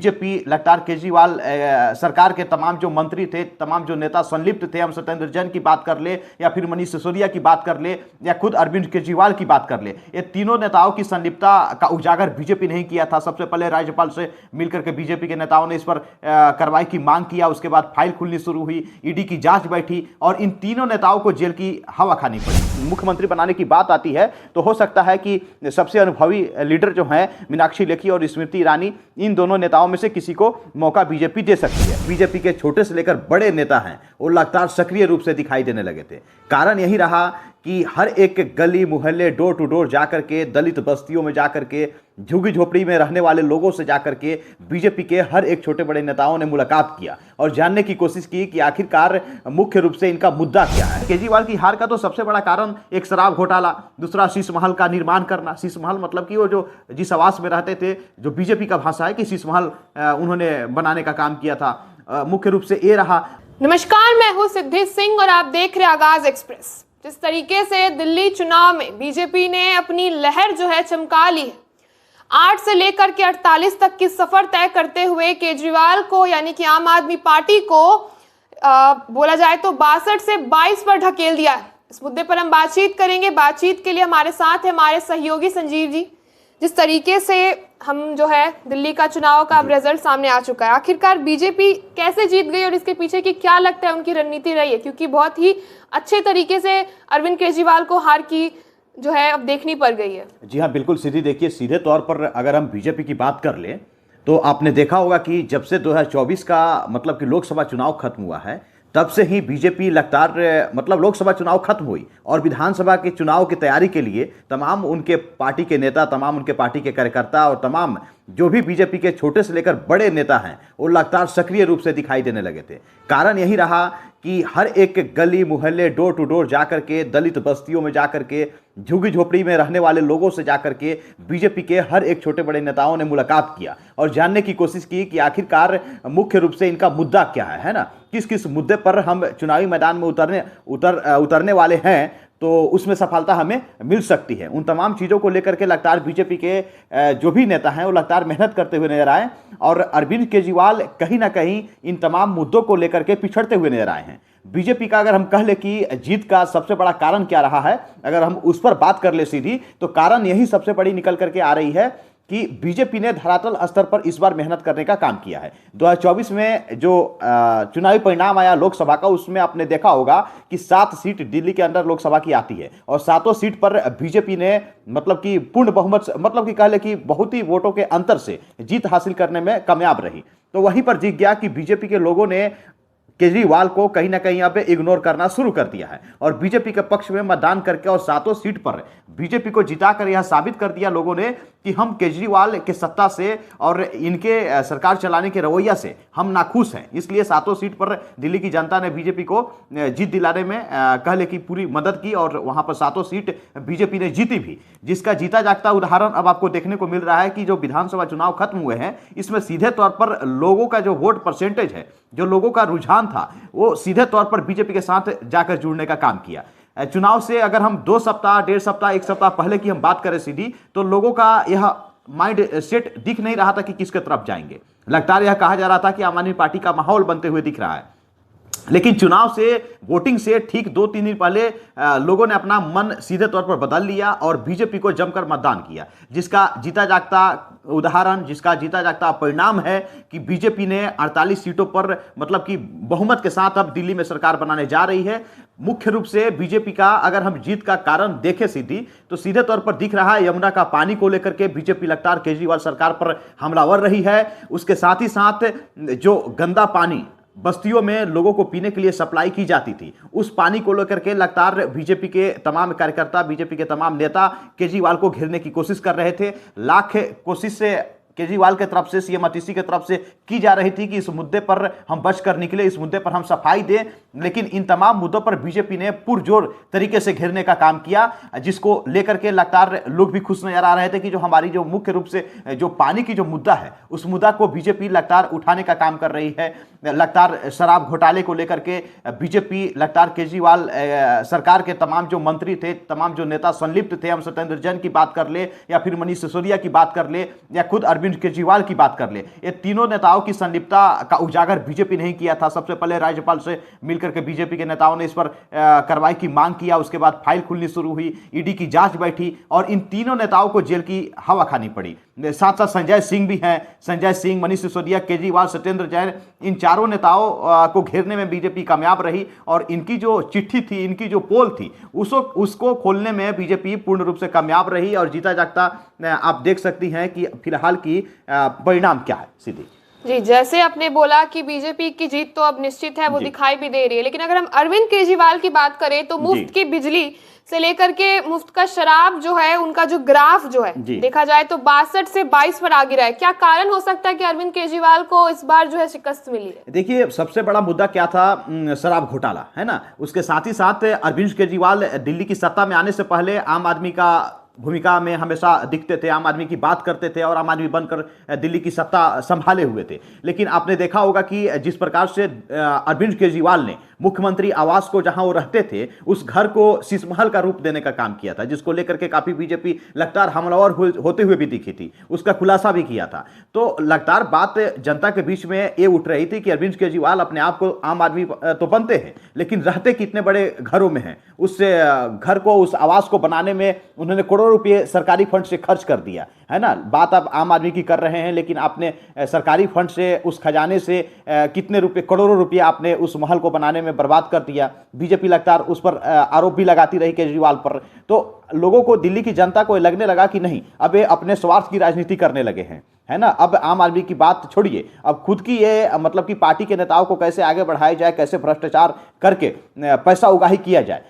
BJP लगातार केजरीवाल सरकार के तमाम जो मंत्री थे, तमाम जो नेता संलिप्त थे, हम सत्येंद्र जैन की बात कर ले या फिर मनीष सिसोदिया की बात कर ले या खुद अरविंद केजरीवाल की बात कर ले, ये तीनों नेताओं की संलिप्तता का उजागर बीजेपी नहीं किया था। सबसे पहले राज्यपाल से मिलकर के बीजेपी के नेताओं ने इस पर कार्रवाई की मांग किया, उसके बाद फाइल खुलनी शुरू हुई, ईडी की जांच बैठी और इन तीनों नेताओं को जेल की हवा खानी पड़ी। मुख्यमंत्री बनाने की बात आती है तो हो सकता है कि सबसे अनुभवी लीडर जो हैं मीनाक्षी लेखी और स्मृति ईरानी, इन दोनों नेताओं में से किसी को मौका बीजेपी दे सकती है। बीजेपी के छोटे से लेकर बड़े नेता हैं वो लगातार सक्रिय रूप से दिखाई देने लगे थे। कारण यही रहा कि हर एक गली मोहल्ले डोर टू डोर जाकर के, दलित बस्तियों में जाकर के, झुग्गी झोपड़ी में रहने वाले लोगों से जाकर के बीजेपी के हर एक छोटे बड़े नेताओं ने मुलाकात किया और जानने की कोशिश की कि आखिरकार मुख्य रूप से इनका मुद्दा क्या है। केजरीवाल की हार का तो सबसे बड़ा कारण एक शराब घोटाला, दूसरा शीश महल का निर्माण करना। शीश महल मतलब कि वो जो जिस आवास में रहते थे, जो बीजेपी का भाषा है कि शीश महल उन्होंने बनाने का काम किया था। मुख्य रूप से ये रहा। नमस्कार, मैं हूं सिद्धि सिंह और आप देख रहे हैं आगाज एक्सप्रेस। जिस तरीके से दिल्ली चुनाव में बीजेपी ने अपनी लहर जो है चमका ली है, 8 से लेकर के 48 तक की सफर तय करते हुए केजरीवाल को यानी कि आम आदमी पार्टी को बोला जाए तो 62 से 22 पर ढकेल दिया है। इस मुद्दे पर हम बातचीत करेंगे। बातचीत के लिए हमारे साथ है हमारे सहयोगी संजीव जी। जिस तरीके से हम जो है दिल्ली का चुनाव का अब रिजल्ट सामने आ चुका है, आखिरकार बीजेपी कैसे जीत गई और इसके पीछे की क्या लगता है उनकी रणनीति रही है, क्योंकि बहुत ही अच्छे तरीके से अरविंद केजरीवाल को हार की जो है अब देखनी पड़ गई है। जी हाँ, बिल्कुल सीधी। देखिए, सीधे तौर पर अगर हम बीजेपी की बात कर लें तो आपने देखा होगा कि जब से 2024 का मतलब कि लोकसभा चुनाव खत्म हुआ है, तब से ही बीजेपी लगातार मतलब लोकसभा चुनाव खत्म हुई और विधानसभा के चुनाव की तैयारी के लिए तमाम उनके पार्टी के नेता, तमाम उनके पार्टी के कार्यकर्ता और तमाम जो भी बीजेपी के छोटे से लेकर बड़े नेता हैं वो लगातार सक्रिय रूप से दिखाई देने लगे थे। कारण यही रहा कि हर एक गली मोहल्ले डोर टू डोर जाकर के, दलित बस्तियों में जाकर के, झुग्गी झोपड़ी में रहने वाले लोगों से जाकर के बीजेपी के हर एक छोटे बड़े नेताओं ने मुलाकात किया और जानने की कोशिश की कि आखिरकार मुख्य रूप से इनका मुद्दा क्या है ना, किस किस मुद्दे पर हम चुनावी मैदान में उतरने वाले हैं तो उसमें सफलता हमें मिल सकती है। उन तमाम चीज़ों को लेकर के लगातार बीजेपी के जो भी नेता हैं वो लगातार मेहनत करते हुए नजर आए और अरविंद केजरीवाल कहीं ना कहीं इन तमाम मुद्दों को लेकर के पिछड़ते हुए नजर आए हैं। बीजेपी का अगर हम कह ले कि जीत का सबसे बड़ा कारण क्या रहा है, अगर हम उस पर बात कर ले सीधी, तो कारण यही सबसे बड़ी निकल करके आ रही है कि बीजेपी ने धरातल स्तर पर इस बार मेहनत करने का काम किया है। 2024 में जो चुनावी परिणाम आया लोकसभा का, उसमें आपने देखा होगा कि 7 सीट दिल्ली के अंदर लोकसभा की आती है और 7 सीट पर बीजेपी ने मतलब कि पूर्ण बहुमत, मतलब कि कह ले कि बहुत ही वोटों के अंतर से जीत हासिल करने में कामयाब रही। तो वहीं पर दिख गया कि बीजेपी के लोगों ने केजरीवाल को कहीं ना कहीं यहाँ पे इग्नोर करना शुरू कर दिया है और बीजेपी के पक्ष में मतदान करके और 7 सीट पर बीजेपी को जिताकर यह साबित कर दिया लोगों ने कि हम केजरीवाल के सत्ता से और इनके सरकार चलाने के रवैया से हम नाखुश हैं। इसलिए 7 सीट पर दिल्ली की जनता ने बीजेपी को जीत दिलाने में कह ले कि पूरी मदद की और वहां पर 7 सीट बीजेपी ने जीती भी, जिसका जीता जागता उदाहरण अब आपको देखने को मिल रहा है कि जो विधानसभा चुनाव खत्म हुए हैं इसमें सीधे तौर पर लोगों का जो वोट परसेंटेज है, जो लोगों का रुझान था, वो सीधे तौर पर बीजेपी के साथ जाकर जुड़ने का काम किया। चुनाव से अगर हम 2 सप्ताह, 1.5 सप्ताह, 1 सप्ताह पहले की हम बात करें सीधी, तो लोगों का यह माइंड सेट दिख नहीं रहा था कि किसके तरफ जाएंगे। लगातार यह कहा जा रहा था कि आम आदमी पार्टी का माहौल बनते हुए दिख रहा है, लेकिन चुनाव से, वोटिंग से ठीक 2-3 दिन पहले लोगों ने अपना मन सीधे तौर पर बदल लिया और बीजेपी को जमकर मतदान किया, जिसका जीता जागता उदाहरण, जिसका जीता जागता परिणाम है कि बीजेपी ने 48 सीटों पर मतलब कि बहुमत के साथ अब दिल्ली में सरकार बनाने जा रही है। मुख्य रूप से बीजेपी का अगर हम जीत का कारण देखें सीधी, तो सीधे तौर पर दिख रहा है यमुना का पानी को लेकर के बीजेपी लगातार केजरीवाल सरकार पर हमलावर रही है। उसके साथ ही साथ जो गंदा पानी बस्तियों में लोगों को पीने के लिए सप्लाई की जाती थी, उस पानी को लेकर के लगातार बीजेपी के तमाम कार्यकर्ता, बीजेपी के तमाम नेता केजरीवाल को घेरने की कोशिश कर रहे थे। लाख कोशिश से केजरीवाल के तरफ से, सीएम आतिशी के तरफ से की जा रही थी कि इस मुद्दे पर हम बच कर निकले, इस मुद्दे पर हम सफाई दें, लेकिन इन तमाम मुद्दों पर बीजेपी ने पुरजोर तरीके से घेरने का काम किया, जिसको लेकर के लगातार लोग भी खुश नजर आ रहे थे कि जो हमारी जो मुख्य रूप से जो पानी की जो मुद्दा है, उस मुद्दा को बीजेपी लगातार उठाने का काम कर रही है। लगातार शराब घोटाले को लेकर के बीजेपी लगातार केजरीवाल सरकार के तमाम जो मंत्री थे, तमाम जो नेता संलिप्त थे, हम सत्येंद्र जैन की बात कर ले या फिर मनीष सिसोदिया की बात कर ले या खुद अरविंद अरविंद केजरीवाल की बात कर ले, ये तीनों नेताओं की संलिप्तता का उजागर बीजेपी नहीं किया था। सबसे पहले राज्यपाल से मिलकर के बीजेपी के नेताओं ने इस पर कार्रवाई की मांग किया, उसके बाद फाइल खुलनी शुरू हुई, ईडी की जांच बैठी और इन तीनों नेताओं को जेल की हवा खानी पड़ी। साथ साथ संजय सिंह भी हैं, संजय सिंह, मनीष सिसोदिया, केजरीवाल, सत्येंद्र जैन, इन चारों नेताओं को घेरने में बीजेपी कामयाब रही और इनकी जो चिट्ठी थी, इनकी जो पोल थी, उसको खोलने में बीजेपी पूर्ण रूप से कामयाब रही और जीता जागता आप देख सकती हैं कि फिलहाल की परिणाम क्या है। सीधी जी, जैसे आपने बोला कि बीजेपी की जीत तो अब निश्चित है, वो दिखाई भी दे रही है, लेकिन अगर हम अरविंद केजरीवाल की बात करें तो मुफ्त की बिजली से लेकर के मुफ्त का शराब जो है, उनका जो ग्राफ जो है देखा जाए तो 62 से 22 पर आ गिरा है। क्या कारण हो सकता है कि अरविंद केजरीवाल को इस बार जो है शिकस्त मिली है? देखिए, सबसे बड़ा मुद्दा क्या था, शराब घोटाला है ना। उसके साथ ही साथ अरविंद केजरीवाल दिल्ली की सत्ता में आने से पहले आम आदमी का भूमिका में हमेशा दिखते थे, आम आदमी की बात करते थे और आम आदमी बनकर दिल्ली की सत्ता संभाले हुए थे। लेकिन आपने देखा होगा कि जिस प्रकार से अरविंद केजरीवाल ने मुख्यमंत्री आवास को, जहां वो रहते थे, उस घर को शीश महल का रूप देने का काम किया था, जिसको लेकर के काफी बीजेपी लगातार हमलावर होते हुए भी दिखी थी, उसका खुलासा भी किया था। तो लगातार बात जनता के बीच में ये उठ रही थी कि अरविंद केजरीवाल अपने आप को आम आदमी तो बनते हैं, लेकिन रहते कितने बड़े घरों में हैं। उस घर को, उस आवास को बनाने में उन्होंने करोड़ों रुपए सरकारी फंड से खर्च कर दिया है ना। बात आप आम आदमी की कर रहे हैं, लेकिन आपने सरकारी फंड से, उस खजाने से कितने रुपए, करोड़ों रुपए आपने उस महल को बनाने में बर्बाद कर दिया। बीजेपी लगातार उस पर आरोप भी लगाती रही केजरीवाल पर। तो लोगों को, दिल्ली की जनता को लगने लगा कि नहीं, अब ये अपने स्वार्थ की राजनीति करने लगे हैं, है ना। अब आम आदमी की बात छोड़िए, अब खुद की ये मतलब कि पार्टी के नेताओं को कैसे आगे बढ़ाया जाए, कैसे भ्रष्टाचार करके पैसा उगाही किया जाए,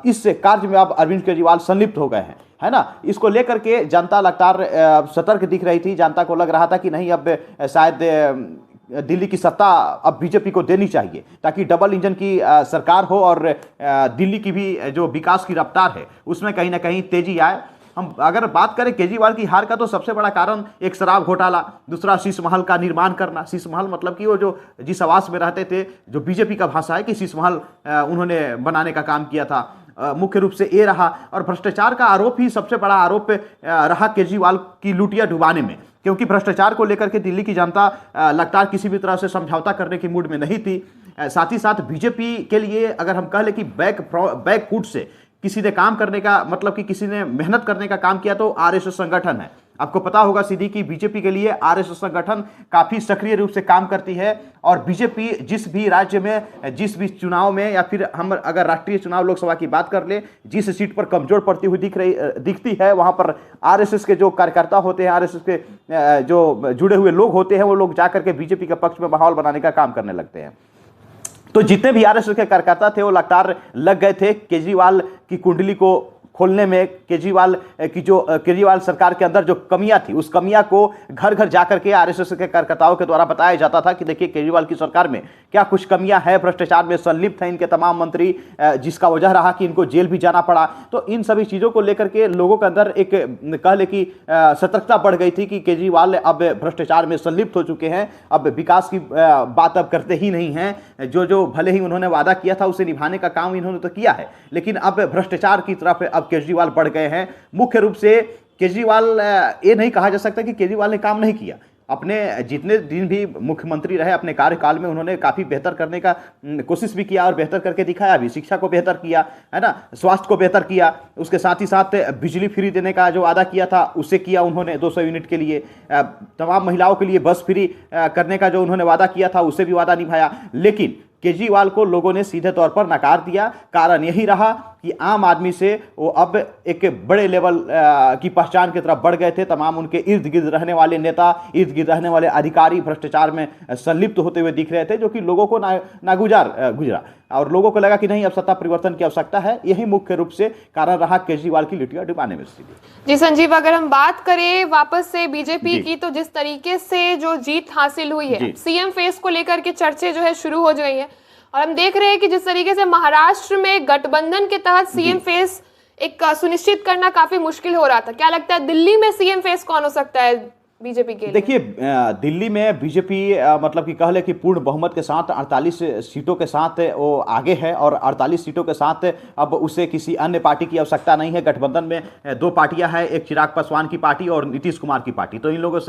इस कार्य में अब अरविंद केजरीवाल संलिप्त हो गए हैं, है ना। इसको लेकर के जनता लगातार सतर्क दिख रही थी। जनता को लग रहा था कि नहीं, अब शायद दिल्ली की सत्ता अब बीजेपी को देनी चाहिए, ताकि डबल इंजन की सरकार हो और दिल्ली की भी जो विकास की रफ्तार है उसमें कहीं ना कहीं तेजी आए। हम अगर बात करें केजरीवाल की हार का, तो सबसे बड़ा कारण एक शराब घोटाला, दूसरा शीश महल का निर्माण करना। शीश महल मतलब कि वो जो जिस आवास में रहते थे, जो बीजेपी का भाषा है कि शीश महल उन्होंने बनाने का काम किया था, मुख्य रूप से ये रहा। और भ्रष्टाचार का आरोप ही सबसे बड़ा आरोप रहा केजरीवाल की लुटिया डुबाने में, क्योंकि भ्रष्टाचार को लेकर के दिल्ली की जनता लगातार किसी भी तरह से समझौता करने की मूड में नहीं थी। साथ ही साथ बीजेपी के लिए अगर हम कह लें कि बैक फुट से किसी ने काम करने का, मतलब कि किसी ने मेहनत करने का काम किया, तो आरएसएस संगठन है। आपको पता होगा सीधी कि बीजेपी के लिए आरएसएस संगठन काफी सक्रिय रूप से काम करती है और बीजेपी जिस भी राज्य में, जिस भी चुनाव में, या फिर हम अगर राष्ट्रीय चुनाव लोकसभा की बात कर ले, जिस सीट पर कमजोर पड़ती हुई दिखती है, वहां पर आरएसएस के जो कार्यकर्ता होते हैं, आरएसएस के जो जुड़े हुए लोग होते हैं, वो लोग जाकर के बीजेपी के पक्ष में माहौल बनाने का काम करने लगते हैं। तो जितने भी आरएसएस के कार्यकर्ता थे वो लगातार लग गए थे केजरीवाल की कुंडली को खोलने में। केजरीवाल सरकार के अंदर जो कमियां थी, उस कमियां को घर घर जाकर के आरएसएस के कार्यकर्ताओं के द्वारा बताया जाता था कि देखिए केजरीवाल की सरकार में क्या कुछ कमियां हैं, भ्रष्टाचार में संलिप्त हैं इनके तमाम मंत्री, जिसका वजह रहा कि इनको जेल भी जाना पड़ा। तो इन सभी चीजों को लेकर के लोगों के अंदर एक कह ले कि सतर्कता बढ़ गई थी कि केजरीवाल अब भ्रष्टाचार में संलिप्त हो चुके हैं, अब विकास की बात अब करते ही नहीं हैं। जो भले ही उन्होंने वादा किया था उसे निभाने का काम इन्होंने तो किया है, लेकिन अब भ्रष्टाचार की तरफ अब केजरीवाल बढ़ गए हैं। मुख्य रूप से केजरीवाल, ये नहीं कहा जा सकता कि केजरीवाल ने काम नहीं किया। अपने जितने दिन भी मुख्यमंत्री रहे, अपने कार्यकाल में उन्होंने काफी बेहतर करने का कोशिश भी किया और बेहतर करके दिखाया भी। शिक्षा को बेहतर किया, है ना, स्वास्थ्य को बेहतर किया, उसके साथ ही साथ बिजली फ्री देने का जो वादा किया था उसे किया उन्होंने 200 यूनिट के लिए। तमाम महिलाओं के लिए बस फ्री करने का जो उन्होंने वादा किया था उसे भी वादा निभाया। लेकिन केजरीवाल को लोगों ने सीधे तौर पर नकार दिया। कारण यही रहा कि आम आदमी से वो अब एक बड़े लेवल की पहचान की तरफ बढ़ गए थे। तमाम उनके इर्द गिर्द रहने वाले नेता, इर्द गिर्द रहने वाले अधिकारी भ्रष्टाचार में संलिप्त होते हुए दिख रहे थे, जो कि लोगों को नागुजार गुजरा और लोगों को लगा कि नहीं, अब सत्ता परिवर्तन की आवश्यकता है। यही मुख्य रूप से कारण रहा केजरीवाल की लुटिया डुबाने में। जी संजीव, अगर हम बात करें वापस से बीजेपी की, तो जिस तरीके से जो जीत हासिल हुई है, सीएम फेस को लेकर के चर्चे जो है शुरू हो गई है और हम देख रहे हैं कि जिस तरीके से महाराष्ट्र में गठबंधन के तहत सीएम फेस एक सुनिश्चित करना काफी मुश्किल हो रहा था। क्या लगता है दिल्ली में सीएम फेस कौन हो सकता है? बीजेपी के लिए? देखिए, दिल्ली में बीजेपी मतलब कि कह ले कि पूर्ण बहुमत के साथ 48 सीटों के साथ वो आगे है, और 48 सीटों के साथ अब उसे किसी अन्य पार्टी की आवश्यकता नहीं है। गठबंधन में दो पार्टियां हैं, एक चिराग पासवान की पार्टी और नीतीश कुमार की पार्टी। तो इन लोगों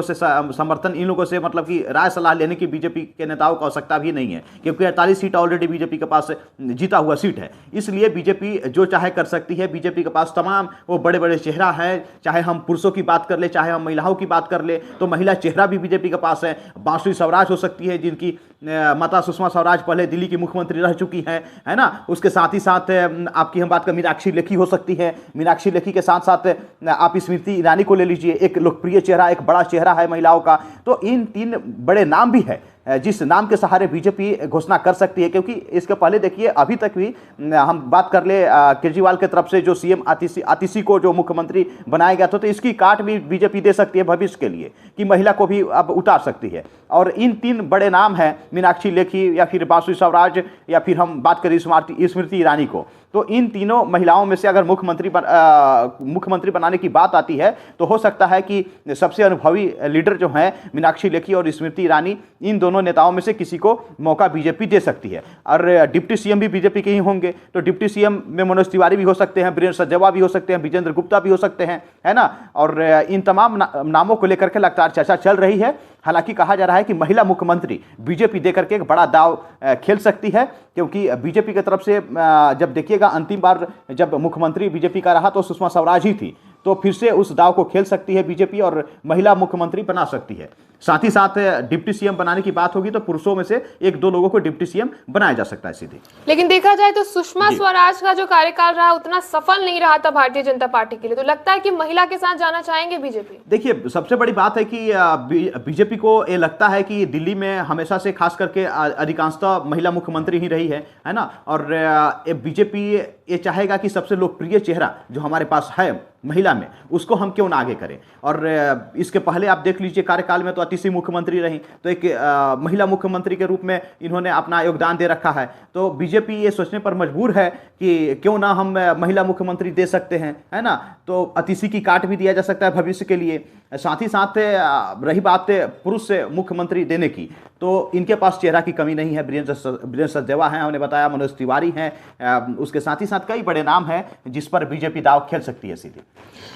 से समर्थन, इन लोगों से मतलब कि राय सलाह लेने की बीजेपी के नेताओं को आवश्यकता भी नहीं है, क्योंकि 48 सीट ऑलरेडी बीजेपी के पास जीता हुआ सीट है। इसलिए बीजेपी जो चाहे कर सकती है। बीजेपी के पास तमाम वो बड़े बड़े चेहरा है, चाहे हम पुरुषों की बात कर ले, चाहे हम महिलाओं की बात कर ले, तो महिला चेहरा भी बीजेपी के पास है। बांसुरी स्वराज हो सकती है, जिनकी माता सुषमा स्वराज पहले दिल्ली की मुख्यमंत्री रह चुकी है ना। उसके साथ ही साथ आपकी हम बात कर मीनाक्षी लेखी हो सकती है। मीनाक्षी लेखी के साथ साथ आप स्मृति ईरानी को ले लीजिए, एक लोकप्रिय चेहरा, एक बड़ा चेहरा है महिलाओं का। तो इन तीन बड़े नाम भी है जिस नाम के सहारे बीजेपी घोषणा कर सकती है। क्योंकि इसके पहले देखिए, अभी तक भी हम बात कर ले केजरीवाल की तरफ से जो सीएम आतिशी को जो मुख्यमंत्री बनाया गया था, तो इसकी काट भी बीजेपी दे सकती है भविष्य के लिए, कि महिला को भी अब उतार सकती है। और इन तीन बड़े नाम हैं, मीनाक्षी लेखी या फिर बांसुरी स्वराज या फिर हम बात करें स्मृति ईरानी को। तो इन तीनों महिलाओं में से अगर मुख्यमंत्री बनाने की बात आती है, तो हो सकता है कि सबसे अनुभवी लीडर जो हैं मीनाक्षी लेखी और स्मृति ईरानी, इन दोनों नेताओं में से किसी को मौका बीजेपी दे सकती है। और डिप्टी सीएम भी बीजेपी के ही होंगे, तो डिप्टी सीएम में मनोज तिवारी भी हो सकते हैं, वीरेंद्र सचदेवा भी हो सकते हैं, विजेंद्र गुप्ता भी हो सकते हैं, है ना। और इन तमाम नामों को लेकर के लगातार चर्चा चल रही है। हालांकि कहा जा रहा है कि महिला मुख्यमंत्री बीजेपी देकर के एक बड़ा दाव खेल सकती है, क्योंकि बीजेपी की तरफ से जब देखिएगा, अंतिम बार जब मुख्यमंत्री बीजेपी का रहा तो सुषमा स्वराज ही थी। तो फिर से उस दाव को खेल सकती है बीजेपी और महिला मुख्यमंत्री बना सकती है। साथ ही साथ डिप्टी सीएम बनाने की बात होगी तो पुरुषों में से एक दो लोगों को डिप्टी सीएम बनाया जा सकता है सीधे। लेकिन देखा जाए तो सुषमा स्वराज का जो कार्यकाल रहा उतना सफल नहीं रहा था भारतीय जनता पार्टी के लिए। तो लगता है कि महिला के साथ जाना चाहेंगे बीजेपी? देखिए, सबसे बड़ी बात है कि बीजेपी को ये लगता है कि दिल्ली में हमेशा से खास करके अधिकांशतः महिला मुख्यमंत्री ही रही है ना। और बीजेपी ये चाहेगा कि सबसे लोकप्रिय चेहरा जो हमारे पास है महिला में, उसको हम क्यों ना आगे करें। और इसके पहले आप देख लीजिए, कार्यकाल में तो आतिशी मुख्यमंत्री रही, तो एक महिला मुख्यमंत्री के रूप में इन्होंने अपना योगदान दे रखा है। तो बीजेपी ये सोचने पर मजबूर है कि क्यों ना हम महिला मुख्यमंत्री दे सकते हैं, है ना। तो आतिशी की काट भी दिया जा सकता है भविष्य के लिए। साथ ही साथ रही बात पुरुष से मुख्यमंत्री देने की, तो इनके पास चेहरा की कमी नहीं है। वीरेंद्र सचदेवा हैं, हमने बताया, मनोज तिवारी हैं, उसके साथ ही साथ कई बड़े नाम हैं जिस पर बीजेपी दाव खेल सकती है सीधे।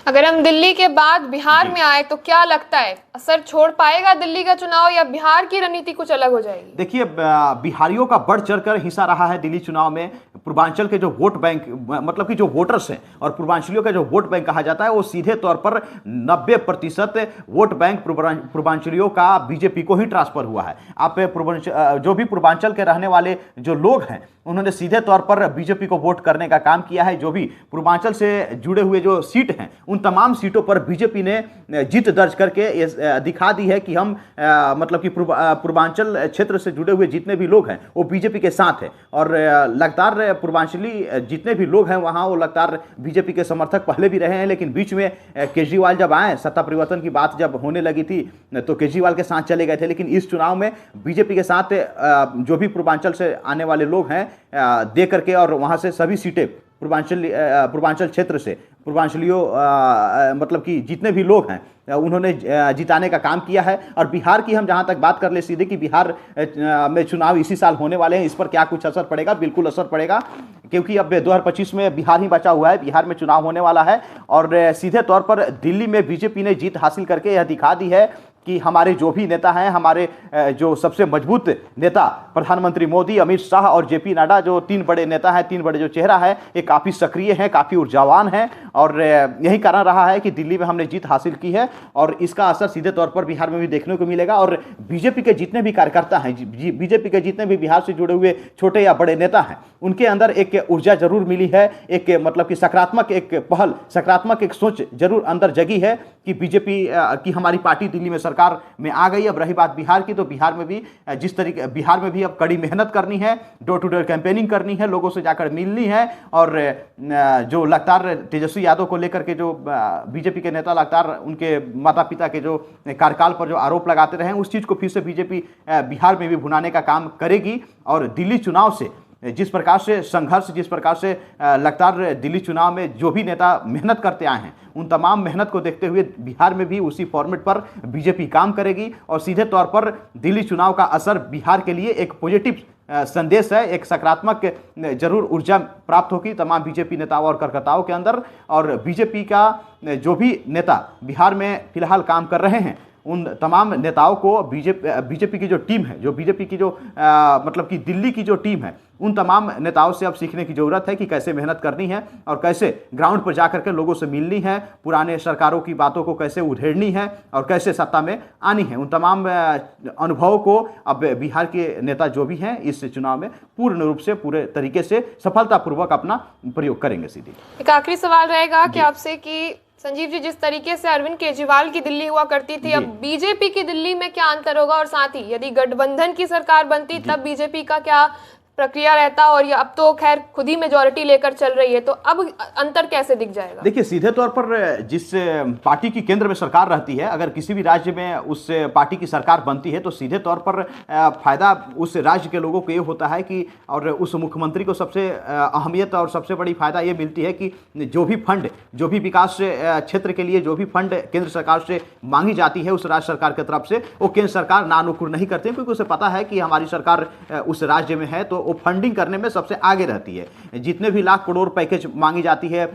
अगर हम दिल्ली के बाद बिहार में आए तो क्या लगता है, असर छोड़ पाएगा दिल्ली का चुनाव या बिहार की रणनीति कुछ अलग हो जाएगी? देखिए, बिहारियों का बढ़ चढ़कर हिस्सा रहा है दिल्ली चुनाव में। पूर्वांचल के जो वोट बैंक, मतलब कि जो वोटर्स हैं और पूर्वांचलियों का जो वोट बैंक कहा जाता है, वो सीधे तौर पर 90% वोट बैंक पूर्वांचलियों का बीजेपी को ही ट्रांसफर हुआ है। आप जो भी पूर्वांचल के रहने वाले जो लोग हैं, उन्होंने सीधे तौर पर बीजेपी को वोट करने का काम किया है। जो भी पूर्वांचल से जुड़े हुए जो सीट हैं, उन तमाम सीटों पर बीजेपी ने जीत दर्ज करके दिखा दी है कि हम मतलब कि पूर्वांचल क्षेत्र से जुड़े हुए जितने भी लोग हैं वो बीजेपी के साथ है। और लगातार पूर्वांचली जितने भी लोग हैं वहाँ, वो लगातार बीजेपी के समर्थक पहले भी रहे हैं। लेकिन बीच में केजरीवाल जब आए, सत्ता परिवर्तन की बात जब होने लगी थी, तो केजरीवाल के साथ चले गए थे। लेकिन इस चुनाव में बीजेपी के साथ जो भी पूर्वांचल से आने वाले लोग हैं दे करके, और वहाँ से सभी सीटें पूर्वांचल क्षेत्र से पूर्वांचलियों मतलब कि जितने भी लोग हैं उन्होंने जिताने का काम किया है। और बिहार की हम जहां तक बात कर ले सीधे कि बिहार में चुनाव इसी साल होने वाले हैं, इस पर क्या कुछ असर पड़ेगा? बिल्कुल असर पड़ेगा, क्योंकि अब 2025 में बिहार ही बचा हुआ है, बिहार में चुनाव होने वाला है। और सीधे तौर पर दिल्ली में बीजेपी ने जीत हासिल करके यह दिखा दी है कि हमारे जो भी नेता हैं, हमारे जो सबसे मजबूत नेता प्रधानमंत्री मोदी, अमित शाह और जेपी नड्डा, जो तीन बड़े नेता हैं, तीन बड़े जो चेहरा है, ये काफ़ी सक्रिय हैं, काफ़ी ऊर्जावान हैं। और यही कारण रहा है कि दिल्ली में हमने जीत हासिल की है, और इसका असर सीधे तौर पर बिहार में भी देखने को मिलेगा। और बीजेपी के जितने भी कार्यकर्ता हैं, बीजेपी के जितने भी बिहार से जुड़े हुए छोटे या बड़े नेता हैं, उनके अंदर एक ऊर्जा जरूर मिली है, एक मतलब कि सकारात्मक एक पहल, सकारात्मक एक सोच जरूर अंदर जगी है कि बीजेपी की हमारी पार्टी दिल्ली में सरकार में आ गई। अब रही बात बिहार की, तो बिहार में भी जिस तरीके बिहार में भी अब कड़ी मेहनत करनी है, डोर टू डोर कैंपेनिंग करनी है, लोगों से जाकर मिलनी है। और जो लगातार तेजस्वी यादव को लेकर के जो बीजेपी के नेता लगातार उनके माता पिता के जो कार्यकाल पर जो आरोप लगाते रहे, उस चीज़ को फिर से बीजेपी बिहार में भी भुनाने का काम करेगी। और दिल्ली चुनाव से जिस प्रकार से संघर्ष, जिस प्रकार से लगातार दिल्ली चुनाव में जो भी नेता मेहनत करते आए हैं, उन तमाम मेहनत को देखते हुए बिहार में भी उसी फॉर्मेट पर बीजेपी काम करेगी और सीधे तौर पर दिल्ली चुनाव का असर बिहार के लिए एक पॉजिटिव संदेश है, एक सकारात्मक जरूर ऊर्जा प्राप्त होगी तमाम बीजेपी नेताओं और कार्यकर्ताओं के अंदर। और बीजेपी का जो भी नेता बिहार में फिलहाल काम कर रहे हैं, उन तमाम नेताओं को बीजेपी की जो टीम है, जो बीजेपी की जो मतलब कि दिल्ली की जो टीम है, उन तमाम नेताओं से अब सीखने की जरूरत है कि कैसे मेहनत करनी है और कैसे ग्राउंड पर जाकर के लोगों से मिलनी है, पुराने सरकारों की बातों को कैसे उधेड़नी है और कैसे सत्ता में आनी है। उन तमाम अनुभवों को अब बिहार के नेता जो भी हैं इस चुनाव में पूर्ण रूप से, पूरे तरीके से सफलतापूर्वक अपना प्रयोग करेंगे। सीधी एक आखिरी सवाल रहेगा कि आपसे कि संजीव जी, जिस तरीके से अरविंद केजरीवाल की दिल्ली हुआ करती थी, अब बीजेपी की दिल्ली में क्या अंतर होगा, और साथ ही यदि गठबंधन की सरकार बनती तब बीजेपी का क्या प्रक्रिया रहता, और ये अब तो खैर खुद ही मेजोरिटी लेकर चल रही है, तो अब अंतर कैसे दिख जाएगा? देखिए, सीधे तौर पर जिस पार्टी की केंद्र में सरकार रहती है, अगर किसी भी राज्य में उस पार्टी की सरकार बनती है तो सीधे तौर पर फायदा उस राज्य के लोगों को ये होता है कि, और उस मुख्यमंत्री को सबसे अहमियत और सबसे बड़ी फायदा ये मिलती है कि जो भी फंड, जो भी विकास क्षेत्र के लिए जो भी फंड केंद्र सरकार से मांगी जाती है उस राज्य सरकार की तरफ से, वो केंद्र सरकार नानुकुर नहीं करते, क्योंकि उसे पता है कि हमारी सरकार उस राज्य में है, तो वो फंडिंग करने में सबसे आगे रहती है। जितने भी लाख करोड़ पैकेज मांगी जाती है,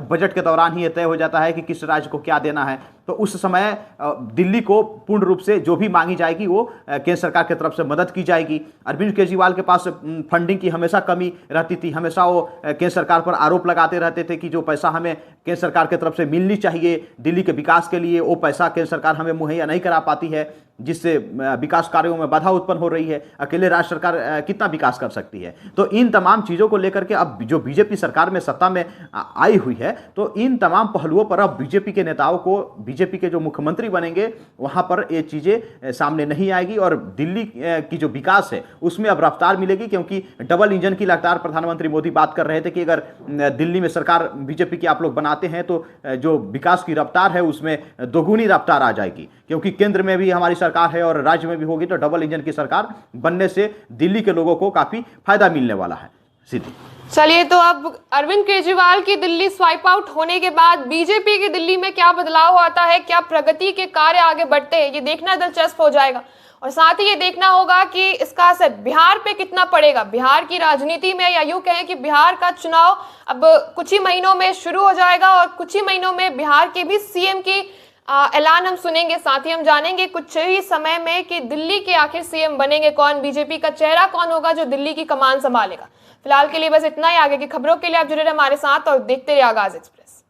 बजट के दौरान ही यह तय हो जाता है कि किस राज्य को क्या देना है, तो उस समय दिल्ली को पूर्ण रूप से जो भी मांगी जाएगी वो केंद्र सरकार की तरफ से मदद की जाएगी। अरविंद केजरीवाल के पास फंडिंग की हमेशा कमी रहती थी, हमेशा वो केंद्र सरकार पर आरोप लगाते रहते थे कि जो पैसा हमें केंद्र सरकार की तरफ से मिलनी चाहिए दिल्ली के विकास के लिए, वो पैसा केंद्र सरकार हमें मुहैया नहीं करा पाती है, जिससे विकास कार्यों में बाधा उत्पन्न हो रही है। अकेले राज्य सरकार कितना विकास कर सकती है? तो इन तमाम चीज़ों को लेकर के अब जो बीजेपी सरकार में सत्ता में आई हुई है, तो इन तमाम पहलुओं पर अब बीजेपी के नेताओं को, बीजेपी के जो मुख्यमंत्री बनेंगे वहां पर ये चीज़ें सामने नहीं आएगी और दिल्ली की जो विकास है उसमें अब रफ्तार मिलेगी, क्योंकि डबल इंजन की लगातार प्रधानमंत्री मोदी बात कर रहे थे कि अगर दिल्ली में सरकार बीजेपी की आप लोग बनाते हैं तो जो विकास की रफ्तार है उसमें दोगुनी रफ्तार आ जाएगी, क्योंकि केंद्र में भी हमारी सरकार है और राज्य में भी होगी, तो डबल इंजन की सरकार बनने से दिल्ली के लोगों को काफी फायदा मिलने वाला है। सीधी चलिए, तो अब अरविंद केजरीवाल की दिल्ली स्वाइप आउट होने के बाद बीजेपी की दिल्ली में क्या बदलाव आता है, क्या प्रगति के कार्य आगे बढ़ते हैं, ये देखना दिलचस्प हो जाएगा। और साथ ही ये देखना होगा कि इसका असर बिहार पे कितना पड़ेगा, बिहार की राजनीति में, या यूं कहें कि बिहार का चुनाव अब कुछ ही महीनों में शुरू हो जाएगा और कुछ ही महीनों में बिहार के भी सीएम की ऐलान हम सुनेंगे। साथ ही हम जानेंगे कुछ ही समय में कि दिल्ली के आखिर सीएम बनेंगे कौन, बीजेपी का चेहरा कौन होगा जो दिल्ली की कमान संभालेगा। फिलहाल के लिए बस इतना ही। आगे की खबरों के लिए आप जुड़े रहे हमारे साथ और देखते रहिए आगाज एक्सप्रेस।